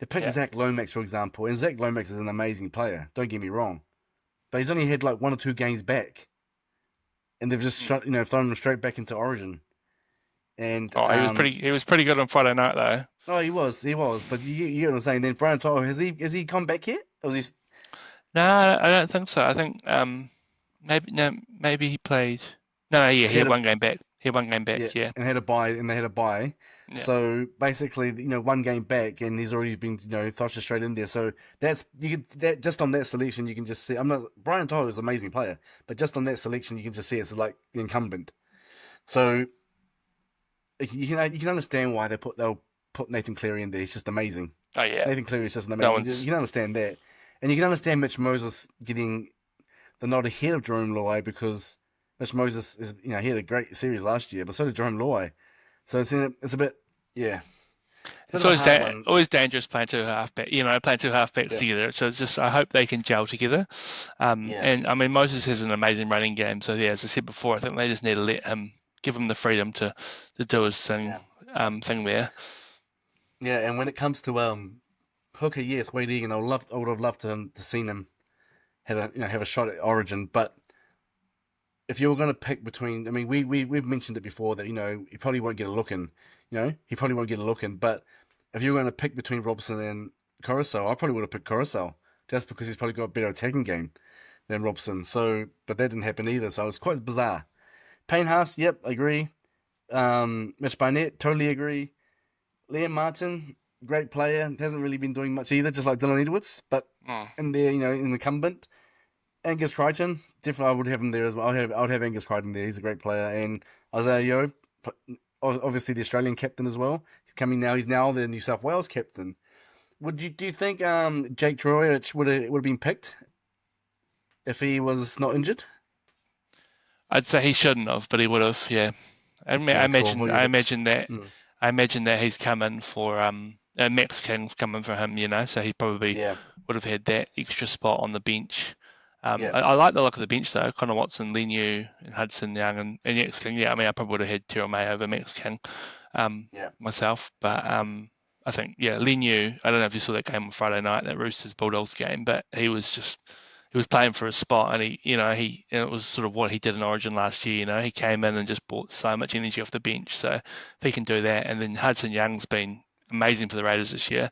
They picked Yeah. Zach Lomax, for example, and Zach Lomax is an amazing player. Don't get me wrong, but he's only had like 1 or 2 games back, and they've just Mm. thrown him straight back into Origin. And Oh, he was pretty good on Friday night though. oh, he was, but you get what I'm saying. Then Brian Toto, has he come back yet? Or is he? No, I don't think so. I think maybe no, maybe he played. No, yeah, 'Cause he had 1 game back. He had 1 game yeah, back. Yeah, and had a bye, and they had a bye. yeah. So basically, 1 game back, and he's already been, thrust straight in there. So that's you can that just on that selection, you can just see. I'm not Brian Toto is an amazing player, but just on that selection, you can just see it's like the incumbent. So you can understand why they'll put Nathan Cleary in there. He's just amazing. Oh yeah. Nathan Cleary is just an No amazing. You one's. can understand that, and you can understand Mitch Moses getting the nod ahead of Jerome Luai because Mitch Moses is he had a great series last year, but so did Jerome Luai. So it's a bit yeah, it's a bit It's of a always hard one. always dangerous playing two halfback. Playing two halfbacks Yeah, together. So it's just I hope they can gel together. yeah, And I mean Moses has an amazing running game. So yeah, as I said before, I think they just need to give him the freedom to do his yeah, thing there. yeah. And when it comes to Hooker, yes, Wade Egan, I would have loved to seen him have a shot at Origin, but if you were going to pick between, I mean, we've mentioned it before that he probably won't get a look in. He probably won't get a look in. But if you were going to pick between Robson and Coruscant, I probably would have picked Coruscant just because he's probably got a better attacking game than Robson. So, but that didn't happen either. So it's quite bizarre. Payne Haas, yep, agree. Mitch Barnett, totally agree. Liam Martin, great player, hasn't really been doing much either, just like Dylan Edwards. But Mm. in there, in the incumbent. Angus Crichton, definitely I would have him there as well. I would have Angus Crichton there. He's a great player, and Isaiah Yeo, obviously the Australian captain as well. He's coming now. He's now the New South Wales captain. Do you think Jake Troyich would have been picked if he was not injured? I'd say he shouldn't have, but he would have. Yeah. I Yeah, cool. imagine Well, I yeah, imagine that mm, I imagine that he's coming for Max King's coming for him, so he probably yeah, would have had that extra spot on the bench. yeah, I like the look of the bench though. Connor Watson, Leniu, and Hudson Young, and Max King. Yeah, I mean I probably would have had Terrell May over Max King yeah, myself, but I think yeah, Leniu. I don't know if you saw that game on Friday night, that Roosters Bulldogs game, but he was playing for a spot, and it was sort of what he did in Origin last year. He came in and just brought so much energy off the bench. So if he can do that, and then Hudson Young's been amazing for the Raiders this year,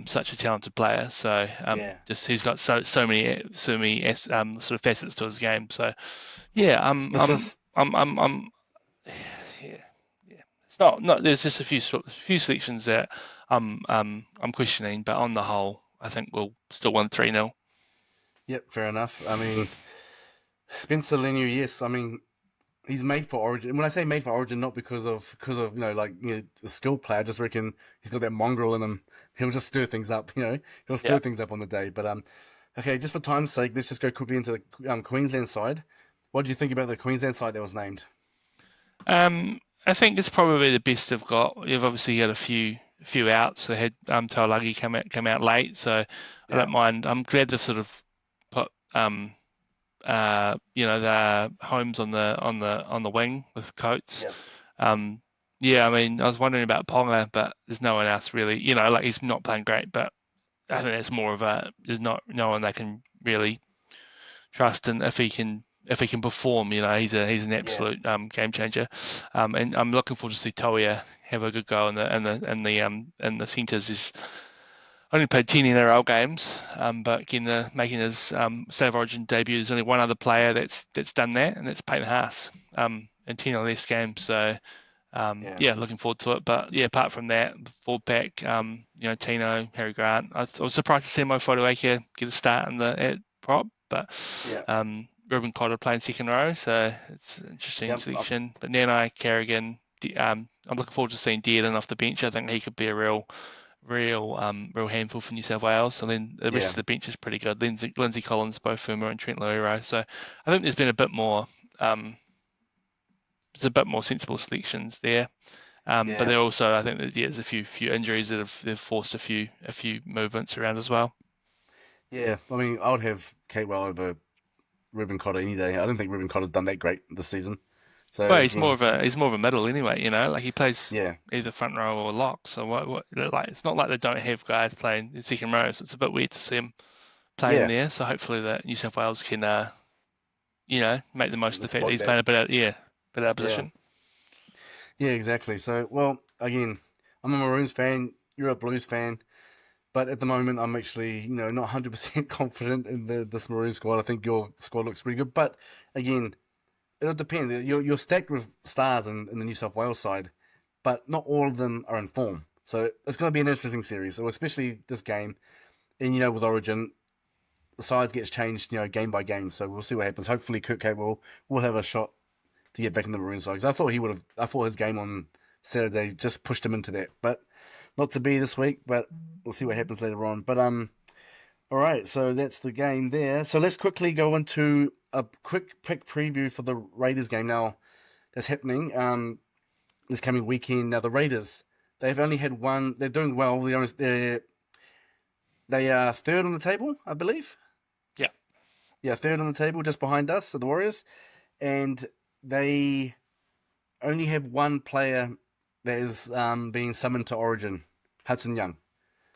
such a talented player. So yeah. just he's got so many sort of facets to his game. So yeah, This is yeah, yeah. It's not. There's just a few selections that I'm questioning, but on the whole, I think we'll still win 3-0. yep, fair enough. I mean, Spencer Leniu, yes. I mean, he's made for Origin. When I say made for Origin, not because of the skilled player. I just reckon he's got that mongrel in him. He'll just stir things up. He'll stir Yeah. things up on the day. But okay, just for time's sake, let's just go quickly into the Queensland side. What do you think about the Queensland side that was named? I think it's probably the best they've got. You've obviously had a few outs. They had Taulagi come out late, so I Yeah, don't mind. I'm glad to sort of put the Holmes on the wing with Coates. yeah, Um, yeah, I mean, I was wondering about Ponga, but there's no one else really. Like he's not playing great, but I think it's more of there's not no one that can really trust, and if he can perform, he's an yeah, absolute game changer. And I'm looking forward to see Toia have a good go in the centres. He's only played 10 NRL games, but again, making his State of Origin debut, there's only one other player that's done that, and that's Payne Haas in 10 or less games. So yeah, yeah, looking forward to it. But yeah, apart from that, the forward pack, Tino, Harry Grant. I was surprised to see Mo Fotuaika get a start in the at prop, but yeah, Ruben Cotter playing second row, so it's an interesting yep, selection. But Nanai, Carrigan, I'm looking forward to seeing Dearden off the bench. I think he could be a real handful for New South Wales. So then the rest yeah, of the bench is pretty good. Lindsay Collins, Bo Fuma, and Trent Loiero. So I think there's been a bit more. There's a bit more sensible selections there. But yeah, there also, I think there's a few injuries that have forced a few movements around as well. yeah. I mean, I would have Kate Well over Ruben Cotter any day. I don't think Ruben Cotter's done that great this season. So Well, again, he's more of a middle anyway, you know. Like he plays yeah, either front row or lock. So what like it's not like they don't have guys playing in second row. So it's a bit weird to see him playing yeah, there. So hopefully that New South Wales can you know, make the most of the fact that exploit he's that. playing a bit out bit out of Yeah, position. yeah, exactly. So well, again, I'm a Maroons fan. You're a Blues fan. But at the moment, I'm actually, not 100% confident in this Maroon squad. I think your squad looks pretty good. But again, it'll depend. You're stacked with stars in the New South Wales side, but not all of them are in form. So it's going to be an interesting series. So especially this game, and with Origin, the sides gets changed, game by game. So we'll see what happens. Hopefully, Kirk will have a shot to get back in the Maroon side. 'Cause I thought he would have. I thought his game on Saturday just pushed him into that, but not to be this week. But we'll see what happens later on. But all right, so that's the game there. So let's quickly go into a quick preview for the Raiders game now that's happening this coming weekend. Now the Raiders, they've only had one. They're doing well. They are third on the table, I believe. Yeah. Yeah, third on the table, just behind us, so the Warriors, and they only have one player that is being summoned to Origin, Hudson Young.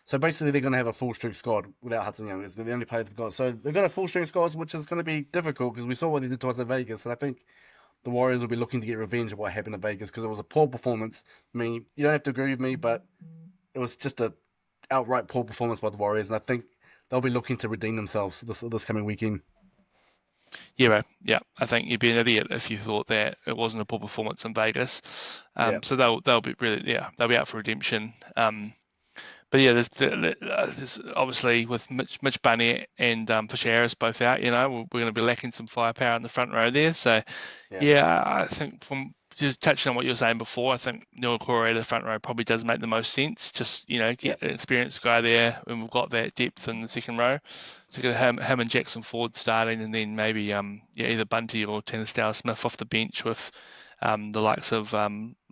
So basically, they're going to have a full strength squad without Hudson Young. They're the only player they've got. So they've got a full strength squad, which is going to be difficult because we saw what they did to us in Vegas. And I think the Warriors will be looking to get revenge of what happened in Vegas because it was a poor performance. I mean, you don't have to agree with me, but it was just a outright poor performance by the Warriors. And I think they'll be looking to redeem themselves this coming weekend. Yeah, bro. Yeah, I think you'd be an idiot if you thought that it wasn't a poor performance in Vegas. Yeah, So they'll be really they'll be out for redemption. But yeah, there's obviously with Mitch Barnett and Fisher Harris both out. You know, we're going to be lacking some firepower in the front row there. So yeah, yeah, I think from just touching on what you were saying before, I think Noah Corey at the front row probably does make the most sense. Just yeah, get an experienced guy there, and we've got that depth in the second row. So get him and Jackson Ford starting, and then maybe either Bunty or Tanisdale Smith off the bench with the likes of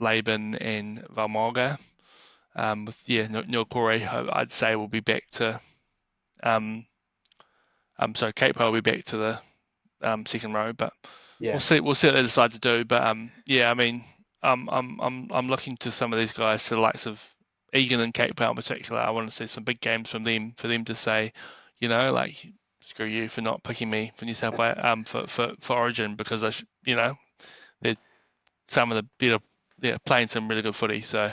Laban and Valmoga. With Neil Corey, I'd say we'll be back to um, so Cape will be back to the second row, but we'll yeah, see. We'll see what they decide to do. But yeah, I mean, I'm looking to some of these guys, to the likes of Egan and Cape in particular. I want to see some big games from them for them to say, like screw you for not picking me for New South Wales for Origin because they're some of the better, playing some really good footy. So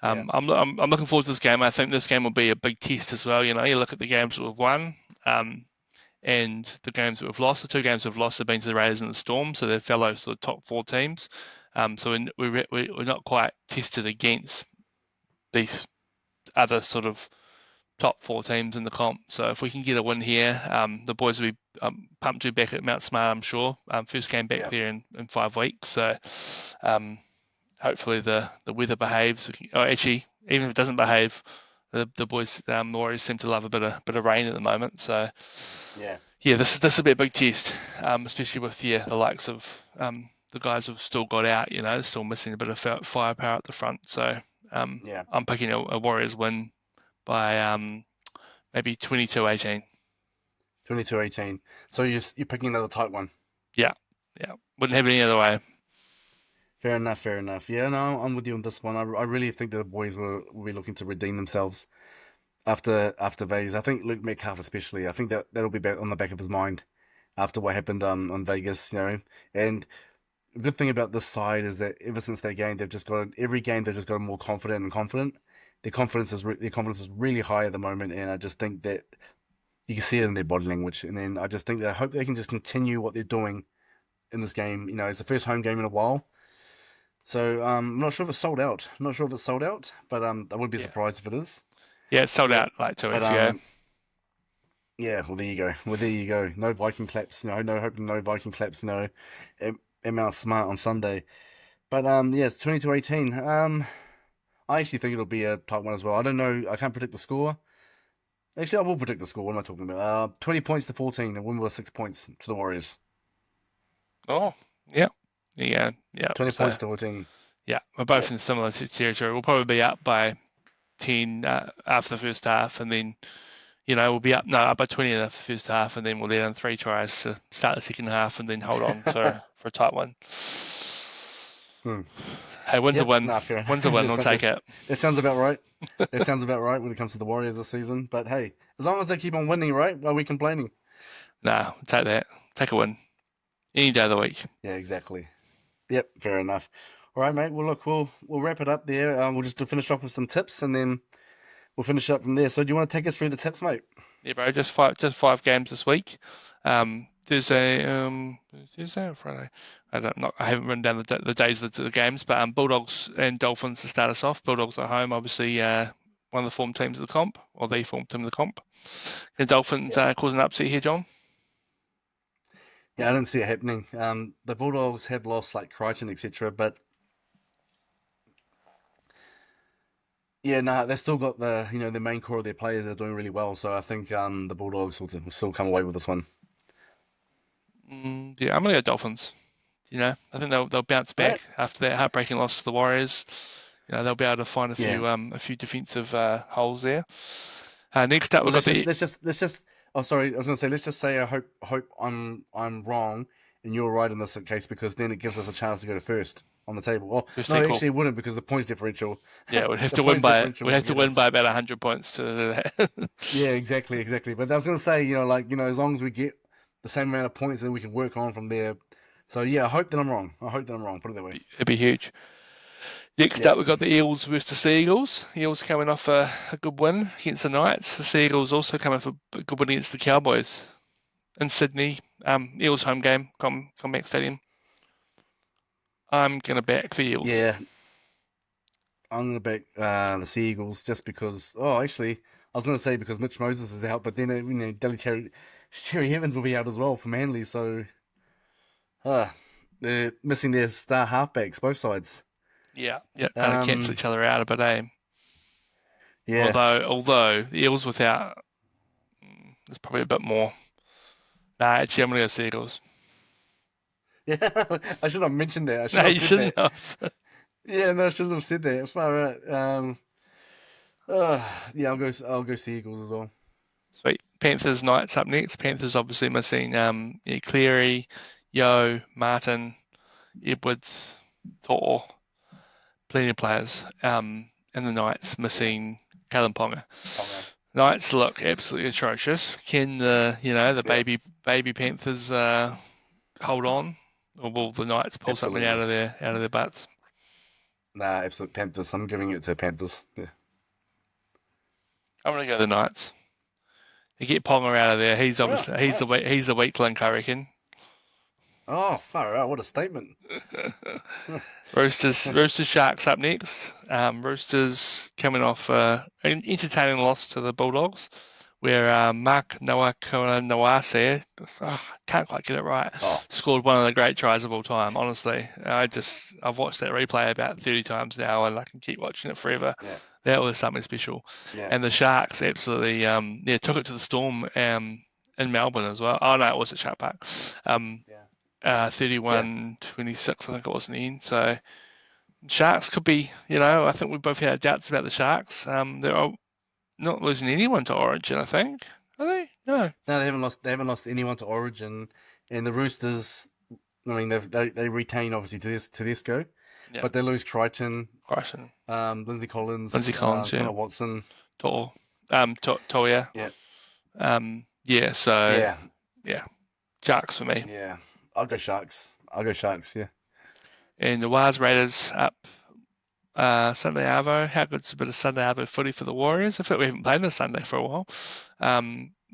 yeah, I'm looking forward to this game. I think this game will be a big test as well. You look at the games that we've won, and the games that we've lost. The two games we've lost have been to the Raiders and the Storm, so they're fellow sort of top four teams. So we're not quite tested against these other sort of top four teams in the comp. So if we can get a win here, the boys will be pumped to be back at Mount Smart, I'm sure. First game back yeah, there in 5 weeks. So um, hopefully the weather behaves. Oh, actually, even if it doesn't behave, the boys, the Warriors seem to love a bit of rain at the moment. So yeah, yeah, this will be a big test, especially with the likes of the guys who've still got out. Still missing a bit of firepower at the front. So yeah. I'm picking a Warriors win by maybe 22-18. 22-18. So you're picking another tight one. Yeah, yeah, wouldn't have it any other way. Fair enough, fair enough. Yeah, no, I'm with you on this one. I really think the boys will be looking to redeem themselves after Vegas. I think Luke Metcalf especially. I think that'll be back on the back of his mind after what happened on Vegas. And the good thing about this side is that ever since that game, every game they've just gotten more confident and confident. Their confidence is really high at the moment, and I just think that you can see it in their body language. And then I just think that I hope they can just continue what they're doing in this game. It's the first home game in a while. So I'm not sure if it's sold out. I'm not sure if it's sold out, but I would be Yeah, surprised if it is. yeah, it sold Yeah, out like two but weeks ago. yeah. Well, there you go. Well, there you go. No Viking claps. No hoping no Viking claps. At Mount Smart on Sunday. But yeah, it's 22-18. I actually think it'll be a tight one as well. I don't know. I can't predict the score. Actually, I will predict the score. What am I talking about? 20 points to 14, and win with 6 points to the Warriors. Oh, yeah, yeah, yeah. 20 So points to 14. yeah, we're both Yep. in similar territory. We'll probably be up by 10 after the first half, and then we'll be up by 20 after the first half, and then we'll let in 3 tries to start the second half, and then hold on for a tight one. Hmm. Hey, win's a Yep. win. Nah, fair. Win's a win. We'll take it. That sounds about right. That sounds about right when it comes to the Warriors this season. But hey, as long as they keep on winning, right? Why are we complaining? Nah, take that. Take a win any day of the week. Yeah, exactly. Yep, fair enough. All right, mate. Well, look, we'll wrap it up there. We'll just finish off with some tips, and then we'll finish up from there. So, do you want to take us through the tips, mate? Yeah, bro. Just five games this week. Yep. Thursday or Friday. I haven't written down the days of the games, but Bulldogs and Dolphins to start us off. Bulldogs at home, obviously one of the form teams of the comp, or the form team of the comp. The Dolphins Yep. causing an upset here, John. Yeah, I don't see it happening. The Bulldogs have lost like Crichton, etc., but yeah, no, they've still got the main core of their players that are doing really well. So I think the Bulldogs will still come away with this one. Yeah, I'm gonna go Dolphins. I think they'll bounce All right. back after that heartbreaking loss to the Warriors. They'll be able to find Yeah. a few defensive holes there. Next up, Well, we've got the let's just. Oh, sorry. I was gonna say let's just say I hope I'm wrong and you're right in this case because then it gives us a chance to go to first on the table. Well, first no, equal. actually, it wouldn't because the points differential, Yeah, we'd have the to win points by differential we'd will have to get win us. by about 100 points to do that. Yeah, exactly. But I was gonna say, as long as we get the same amount of points, then we can work on from there. So yeah, I hope that I'm wrong. I hope that I'm wrong. Put it that way. It'd be huge. Next Yeah. up, we've got the Eels versus the Seagulls. Eels coming off a good win against the Knights. The Seagulls also coming off a good win against the Cowboys in Sydney. Eels home game, Combank Stadium. I'm gonna back the Eels. Yeah, I'm gonna back the Sea Eagles just because. Oh, actually, I was gonna say because Mitch Moses is out, but then Terry Evans will be out as well for Manly, so uh, they're missing their star halfbacks both sides. Yeah, kind of cancel Um, each other out a bit, eh? yeah, Although the Eels without, there's probably a bit more. Nah, actually, I'm gonna go Seagulls. yeah. I should have mentioned that. I No, should have you said shouldn't that. have. Yeah, no, I should have said that. Far out. Uh, yeah, I'll go Sea Eagles as well. Sweet. Panthers Knights up next. Panthers obviously missing Cleary, Yo, Martin, Edwards, To'o, plenty of players. And the Knights Yeah, missing Callum Ponga. Ponga. Knights look absolutely atrocious. Can the Yeah, baby Panthers hold on, or will the Knights pull something absolutely. out of their butts? Nah, absolute Panthers. I'm giving it to Panthers. Yeah. I'm gonna go the Knights. You get Ponga out of there. He's Oh, obviously nice. he's the weak link, I reckon. Oh, far out. What a statement. Roosters Sharks up next. Roosters coming off an entertaining loss to the Bulldogs, where Mark Nawase, can't quite get it right, Oh, scored one of the great tries of all time. Honestly, I've watched that replay about 30 times now, and I can keep watching it forever. yeah, That was something special. yeah, And the Sharks absolutely took it to the Storm in Melbourne as well. Oh no, it was at Shark Park. Um, yeah, yeah. 31-26, I think it was in the end. So Sharks could be, I think we both had doubts about the Sharks. They're not losing anyone to Origin, I think. Are they? No. No, they haven't lost. They haven't lost anyone to Origin, and the Roosters. I mean, they retain obviously Tedesco, Yeah. but they lose Crichton, Carson. Lindsay Lindsay Collins, Collins, yeah. Connor Watson. To'o. Toya. Yeah, Yeah, so, yeah, yeah. Sharks for me. yeah. I'll go Sharks. I'll go Sharks. Yeah. And the Wars Raiders up Sunday Arvo. How good's a bit of Sunday Arvo footy for the Warriors? I think we haven't played a Sunday for a while.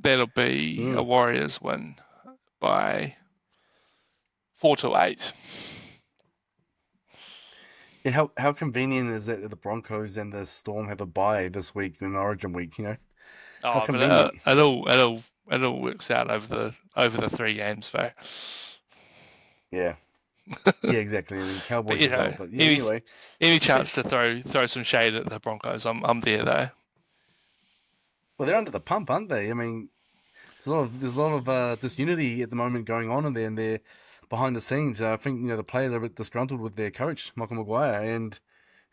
That'll be a Mm. Warriors win by 4-8. Yeah, how convenient is that the Broncos and the Storm have a bye this week in Origin week? How Oh, but convenient. it all works out over the three games, though. Yeah, yeah, exactly. And But Cowboys as well. But yeah, any anyway. any chance to throw some shade at the Broncos, I'm there though. Well, they're under the pump, aren't they? I mean, there's a lot of disunity at the moment going on in there, and they're behind the scenes. I think the players are a bit disgruntled with their coach Michael Maguire Well,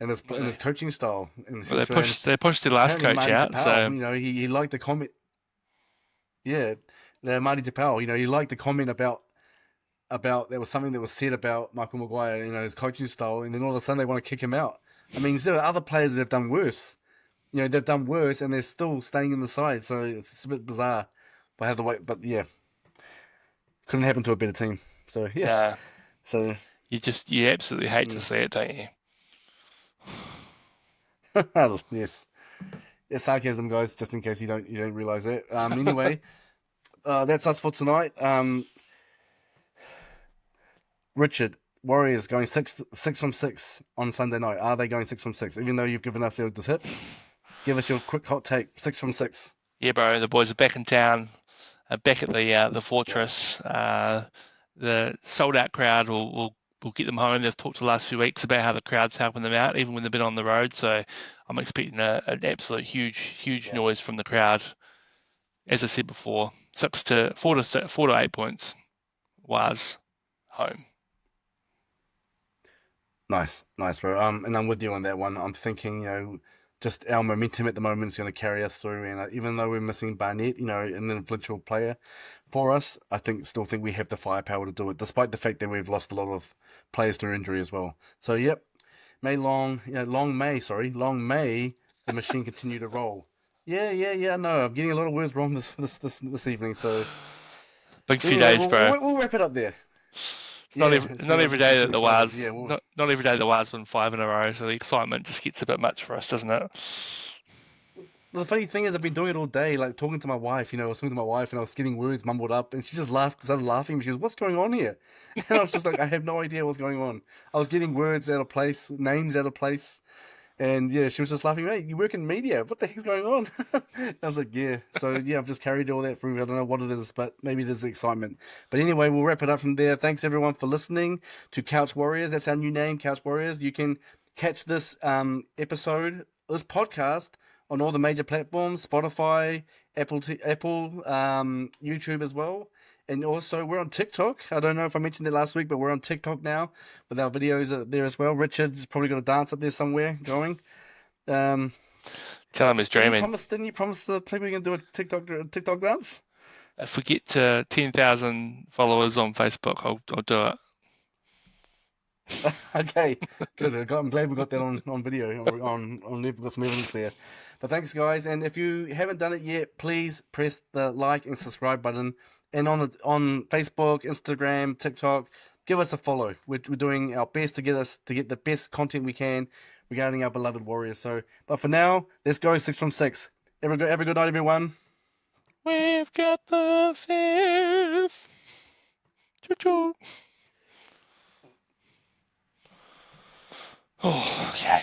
and his coaching style, and well, they etc. And pushed they pushed their last apparently coach Marty out, Tapau, so he liked to comment. Yeah, Marty Tapau, he liked to comment about about there was something that was said about Michael Maguire, his coaching style, and then all of a sudden they want to kick him out. I mean, there are other players that have done worse. They've done worse, and they're still staying in the side. So it's a bit bizarre. But have the way, but yeah, couldn't happen to a better team. So yeah, No, so you absolutely hate to mm. see it, don't you? Yes, it's sarcasm, guys. Just in case you don't realize that. Anyway, that's us for tonight. Richard, Warriors going six from six on Sunday night. Are they going 6 from 6? Even though you've given us the tip, give us your quick hot take. 6 from 6. Yeah, bro. The boys are back in town, back at the Yeah, fortress. The sold out crowd will get them home. They've talked the last few weeks about how the crowd's helping them out, even when they've been on the road. So I'm expecting an absolute huge yeah. noise from the crowd. As I said before, 4 to 8 points was home. Nice, bro. And I'm with you on that one. I'm thinking, just our momentum at the moment is going to carry us through. And even though we're missing Barnett, an influential player for us, still think we have the firepower to do it, despite the fact that we've lost a lot of players through injury as well. So, yep, long may the machine continue to roll. Yeah. No, I'm getting a lot of words wrong this evening. So Big few anyway, days, we'll, bro. we'll, we'll wrap it up there. It's Yeah, it's not been I've every just been day too that the excited. Waz Yeah, well, not every day the Waz win 5 in a row, so the excitement just gets a bit much for us, doesn't it? the funny thing is, I've been doing it all day, like talking to my wife. I was talking to my wife and I was getting words mumbled up, and she just started laughing. She goes, "What's going on here?" And I was just like, "I have no idea what's going on." I was getting words out of place, names out of place, and yeah, she was just laughing. Mate, you work in media. What the heck's going on? I was like, "Yeah." So yeah, I've just carried all that through. I don't know what it is, but maybe it is the excitement. But anyway, we'll wrap it up from there. Thanks everyone for listening to Couch Warriors. That's our new name, Couch Warriors. You can catch this this podcast on all the major platforms: Spotify, Apple, YouTube as well. And also, we're on TikTok. I don't know if I mentioned it last week, but we're on TikTok now with our videos there as well. Richard's probably got a dance up there somewhere going. Um, Tell him he's dreaming. Didn't you promise the people you're gonna do a TikTok dance? If we get to 10,000 followers on Facebook, I'll do it. Okay, good. I'm glad we got that on video. We've got some evidence there. But thanks, guys. And if you haven't done it yet, please press the like and subscribe button. And on Facebook, Instagram, TikTok, give us a follow. We're doing our best to get the best content we can regarding our beloved Warriors. So, but for now, let's go 6 from 6. Every good night, everyone. We've got the fifth. Choo-choo. Oh, okay.